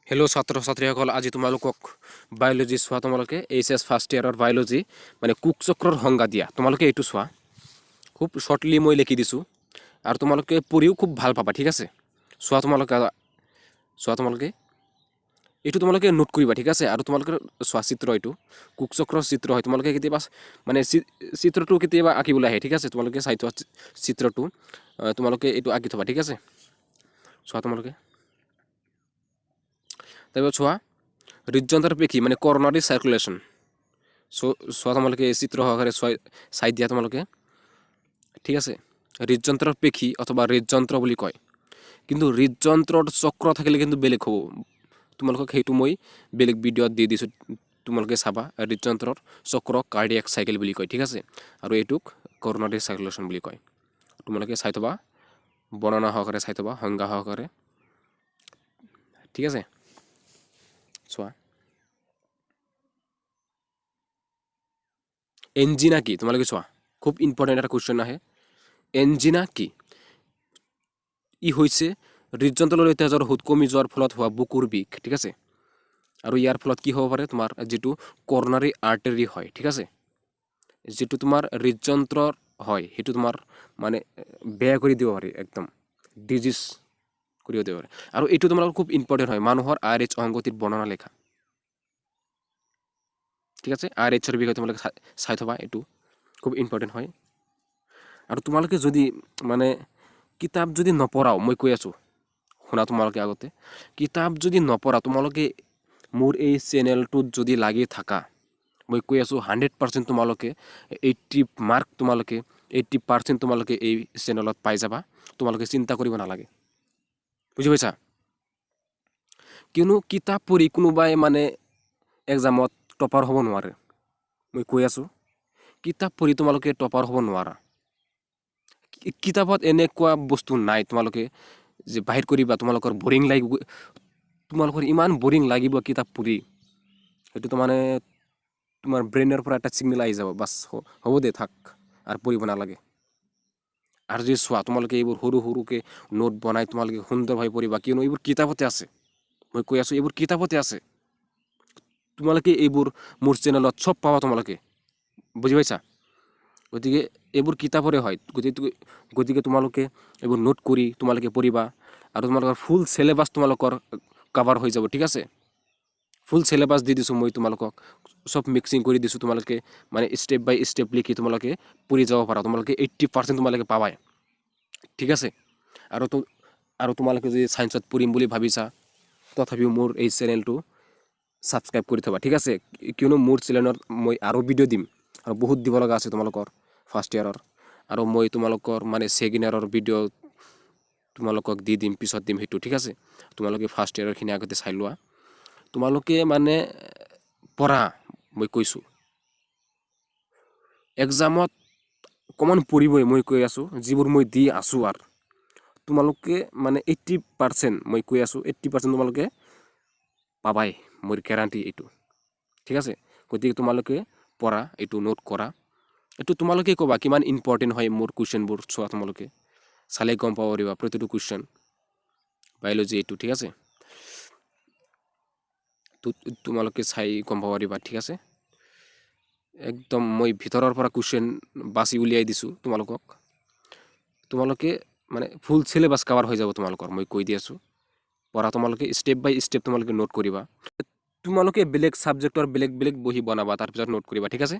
Hello' ছাত্ৰ ছাত্ৰীসকল, আজি তোমালোকক বায়'লজি চোৱা। তোমালোকে এইচএছ ফাৰ্ষ্ট ইয়াৰৰ বায়'লজি মানে কুক চক্ৰৰ সংজ্ঞা দিয়া। তোমালোকে এইটো চোৱা, খুব শ্বৰ্টলি মই লিখি দিছোঁ আৰু তোমালোকে পঢ়িও খুব ভাল পাবা, ঠিক আছে। তোমালোকে এইটো তোমালোকে নোট কৰিবা, ঠিক আছে। আৰু তোমালোকে চোৱা, চিত্ৰ এইটো কুক চক্ৰৰ চিত্ৰ হয়। তোমালোকে কেতিয়াবা মানে চিত্ৰটো কেতিয়াবা আঁকিবলৈ আহে, ঠিক আছে। তোমালোকে চাই থোৱা চিত্ৰটো, তোমালোকে এইটো আঁকি থবা, ঠিক আছে। চোৱা তোমালোকে, তাৰপিছত চোৱা হৃদযন্ত্ৰৰ পেশী মানে কৰনাৰী চাৰ্কুলেশ্যন। চোৱা তোমালোকে এই চিত্ৰ সহকাৰে চাই দিয়া তোমালোকে, ঠিক আছে। হৃদযন্ত্ৰৰ পেশী অথবা হৃদযন্ত্ৰ বুলি কয়, কিন্তু হৃদযন্ত্ৰৰ চক্ৰ থাকিলে কিন্তু বেলেগ হ'ব। তোমালোকক সেইটো মই বেলেগ ভিডিঅ'ত দি দিছোঁ, তোমালোকে চাবা। হৃদযন্ত্ৰৰ চক্ৰ কাৰ্ডিয়াক চাইকেল বুলি কয়, ঠিক আছে। আৰু এইটোক কৰনাৰী চাৰ্কুলেশ্যন বুলি কয়। তোমালোকে চাই থবা, বৰ্ণনা সহকাৰে চাই থবা, সংজ্ঞা সহকাৰে, ঠিক আছে। চোৱা, এনজিনা কি? তোমালোকে চোৱা, খুব ইম্পৰ্টেণ্ট এটা কুৱেশ্যন আহে। এনজিনা কি? ই হৈছে হৃদযন্ত্ৰলৈ তেজৰ সোঁত কমি যোৱাৰ ফলত হোৱা বুকুৰ বিষ, ঠিক আছে। আৰু ইয়াৰ ফলত কি হ'ব পাৰে? তোমাৰ যিটো কৰনাৰী আৰ্টাৰী হয়, ঠিক আছে, যিটো তোমাৰ হৃদযন্ত্ৰৰ হয়, সেইটো তোমাৰ মানে বেয়া কৰি দিব পাৰে, একদম ডিজিজ কৰি দিব পাৰে। আৰু এইটো তোমালোকৰ খুব ইম্পৰ্টেণ্ট হয়, মানুহৰ RH অংগটিৰ বৰ্ণনা লেখা, ঠিক আছে। RHৰ বিষয়ে তোমালোকে চাই থবা, এইটো খুব ইম্পৰ্টেণ্ট হয়। আৰু তোমালোকে যদি মানে কিতাপ যদি নপঢ়াও, মই কৈ আছোঁ শুনা, তোমালোকে আগতে কিতাপ যদি নপঢ়া, তোমালোকে মোৰ এই চেনেলটোত যদি লাগি থাকা, মই কৈ আছোঁ 100% তোমালোকে 80 মাৰ্ক, তোমালোকে 80% তোমালোকে এই চেনেলত পাই যাবা। তোমালোকে চিন্তা কৰিব নালাগে, বুজি পাইছা? কিয়নো কিতাপ পঢ়ি কোনোবাই মানে এক্সামত টপাৰ হ'ব নোৱাৰে। মই কৈ আছোঁ, কিতাপ পঢ়ি তোমালোকে টপাৰ হ'ব নোৱাৰা। কিতাপত এনেকুৱা বস্তু নাই তোমালোকে যে বাহিৰ কৰিবা, তোমালোকৰ বৰিং লাগিব, তোমালোকৰ ইমান বৰিং লাগিব কিতাপ পঢ়ি, সেইটো মানে তোমাৰ ব্ৰেইনৰ পৰা এটা ছিগনেল আহি যাব, বাছ হ'ব দে, থাক আৰু পঢ়িব নালাগে। আৰু যদি চোৱা, তোমালোকে এইবোৰ সৰু সৰুকৈ নোট বনাই তোমালোকে সুন্দৰভাৱে পঢ়িবা, কিয়নো এইবোৰ কিতাপতে আছে। মই কৈ আছোঁ, এইবোৰ কিতাপতে আছে। তোমালোকে এইবোৰ মোৰ চেনেলত চব পাবা, তোমালোকে বুজি পাইছা? গতিকে এইবোৰ কিতাপৰে হয়, গতিকে তোমালোকে এইবোৰ নোট কৰি তোমালোকে পঢ়িবা। আৰু তোমালোকৰ ফুল চিলেবাছ তোমালোকৰ কাভাৰ হৈ যাব, ঠিক আছে। ফুল চিলেবাছ দি দিছোঁ মই তোমালোকক, চব মিক্সিং কৰি দিছোঁ। তোমালোকে মানে ষ্টেপ বাই ষ্টেপ লিখি তোমালোকে পঢ়ি যাব পাৰা। তোমালোকে 80% তোমালোকে পাবাই, ঠিক আছে। আৰু তোমালোকে যদি ছায়েন্সত পঢ়িম বুলি ভাবিছা, তথাপিও মোৰ এই চেনেলটো ছাবস্ক্ৰাইব কৰি থবা, ঠিক আছে। কিয়নো মোৰ চেনেলত মই আৰু ভিডিঅ' দিম, আৰু বহুত দিব লগা আছে তোমালোকৰ ফাৰ্ষ্ট ইয়াৰৰ। আৰু মই তোমালোকৰ মানে ছেকেণ্ড ইয়াৰৰ ভিডিঅ' তোমালোকক দি দিম, পিছত দিম, সেইটো ঠিক আছে। তোমালোকে ফাৰ্ষ্ট ইয়াৰৰখিনি আগতে চাই লোৱা। তোমালোকে মানে পঢ়া, মই কৈছোঁ এক্সামত অকণমান পঢ়িবই, মই কৈ আছোঁ, যিবোৰ মই দি আছোঁ। আৰু তোমালোকে মানে 80%, মই কৈ আছোঁ 80% তোমালোকে পাবাই, মোৰ গেৰাণ্টি এইটো, ঠিক আছে। গতিকে তোমালোকে পঢ়া, এইটো নোট কৰা। এইটো তোমালোকে ক'বা কিমান ইম্পৰ্টেণ্ট হয় মোৰ কুৱেশ্যনবোৰ। চোৱা, তোমালোকে চালে গম পাব পাৰিবা প্ৰতিটো কুৱেশ্যন বায়'লজি এইটো, ঠিক আছে। তোমালোকে চাই গম পাব পাৰিবা, ঠিক আছে। একদম মই ভিতৰৰ পৰা কুৱেশ্যন বাছি উলিয়াই দিছোঁ তোমালোকক। তোমালোকে মানে ফুল চিলেবাছ কাভাৰ হৈ যাব তোমালোকৰ, মই কৈ দি আছোঁ। পঢ়া, তোমালোকে ষ্টেপ বাই ষ্টেপ তোমালোকে নোট কৰিবা। তোমালোকে বেলেগ ছাবজেক্টৰ বেলেগ বেলেগ বহি বনাবা, তাৰপিছত নোট কৰিবা, ঠিক আছে।